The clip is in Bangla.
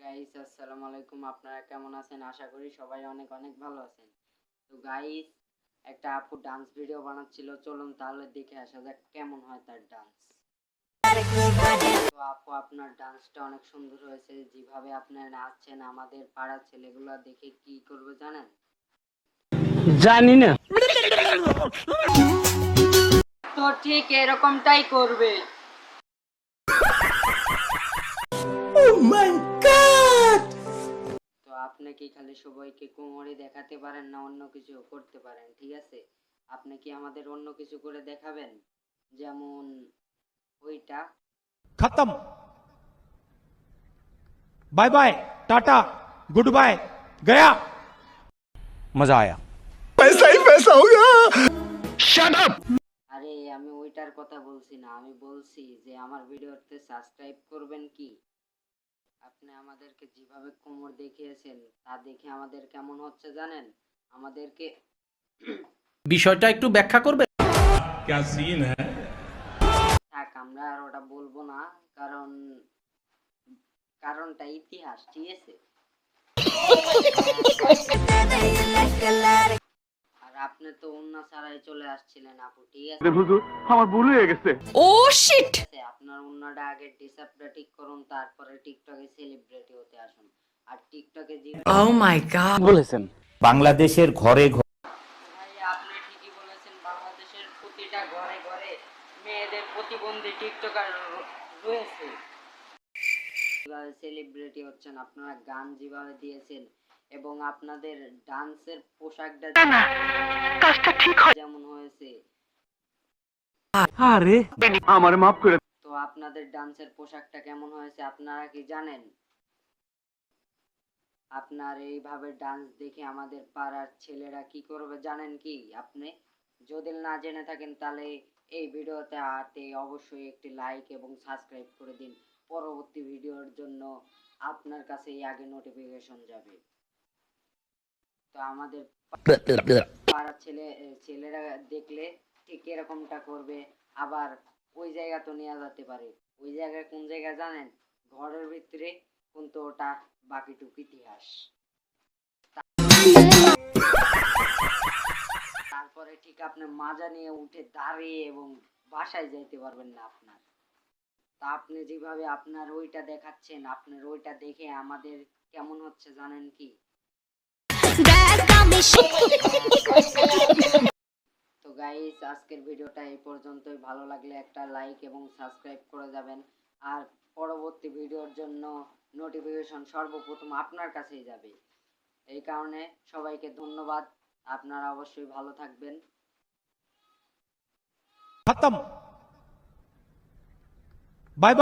গাইস আসসালামু আলাইকুম, আপনারা কেমন আছেন? আশা করি সবাই অনেক অনেক ভালো আছেন। তো গাইস, একটা আপু ডান্স ভিডিও বানাচ্ছিল, চলুন তাহলে দেখে আসা যাক কেমন হয় তার ডান্স। তো আপু, আপনার ডান্সটা অনেক সুন্দর হয়েছে। যেভাবে আপনি নাচছেন, আমাদের পাড়ার ছেলেগুলো দেখে কি করবে জানেন? জানি না। তো ঠিক এরকমটাই করবে। তো আপনি কি খালি সবাইকে কোমরে দেখাতে পারেন না অন্য কিছু করতে পারেন? ঠিক আছে, আপনি কি আমাদের অন্য কিছু করে দেখাবেন? যেমন ওইটা। खत्म। Bye bye, tata, good bye, गया। मजा आया। पैसा ही पैसा होगा। Shut up. আরে আমি ওইটার কথা বলছি না, আমি বলছি যে আমার ভিডিওতে সাবস্ক্রাইব করবেন কি? আপনি আমাদেরকে যেভাবে কোমর দেখিয়েছেন তা দেখে আমাদের কেমন হচ্ছে জানেন? আমাদেরকে বিষয়টা একটু ব্যাখ্যা করবে? क्या सीन है? থাক, আমরা আর ওটা বলবো না, কারণ কারণটা ইতিহাস, ঠিক আছে? আর আপনি তো ওন্না ছাড়াই চলে আসছিলেন আপু, ঠিক আছে? হুজুর আমার ভুল হয়ে গেছে। ও শিট। আপনার ওন্নাটা আগে ডিসাপটা ঠিক করুন, তারপরে টিকটকে সেলিব্রিটি হতে আসুন। আর টিকটকে যে ও মাই গড বলেছেন বাংলাদেশের ঘরে ঘরে ভাই, আপনি ঠিকই বলেছেন, বাংলাদেশের প্রতিটা ঘরে ঘরে মেয়েদের প্রতিবন্ধী টিকটকার রয়েছে। সেলিব্রিটি হচ্ছেন, আপনারা গান যেভাবে দিয়েছেন এবং আপনাদের ডান্সের পোশাকটা যেমন হয়েছে, আরে আমারে মাফ করে তো আপনাদের ডান্সের পোশাকটা কেমন হয়েছে আপনারা কি জানেন? আপনার এইভাবে ডান্স দেখে আমাদের পাড়ার ছেলেরা কি করবে জানেন কি আপনি? যদি না জেনে থাকেন তাহলে এই ভিডিওতে অবশ্যই একটি লাইক এবং সাবস্ক্রাইব করে দিন। পরবর্তী ভিডিওর জন্য আপনার কাছেই আগে নোটিফিকেশন যাবে। তো আমাদের পাড়ার ছেলেরা দেখলে ঠিক এরকমটা করবে। আবার ওই জায়গা তো নেওয়া যেতে পারে। ওই জায়গায় কোন জায়গা জানেন? ঘরের ভিতরে, কিন্তু ওটা বাকিটুক ইতিহাস। তারপরে ঠিক আপনি মাজা নিয়ে উঠে দাঁড়িয়ে এবং বাসায় যাইতে পারবেন না আপনার। তা আপনি যেভাবে আপনার ওইটা দেখাচ্ছেন, আপনার ওইটা দেখে আমাদের কেমন হচ্ছে জানেন কি? তো গাইস, আজকের ভিডিওটা এই পর্যন্তই। ভালো লাগলে একটা লাইক এবং সাবস্ক্রাইব করে যাবেন। আর পরবর্তী ভিডিওর জন্য নোটিফিকেশন সর্বপ্রথম আপনার কাছেই যাবে। এই কারণে সবাইকে ধন্যবাদ। আপনারা অবশ্যই ভালো থাকবেন। खत्म।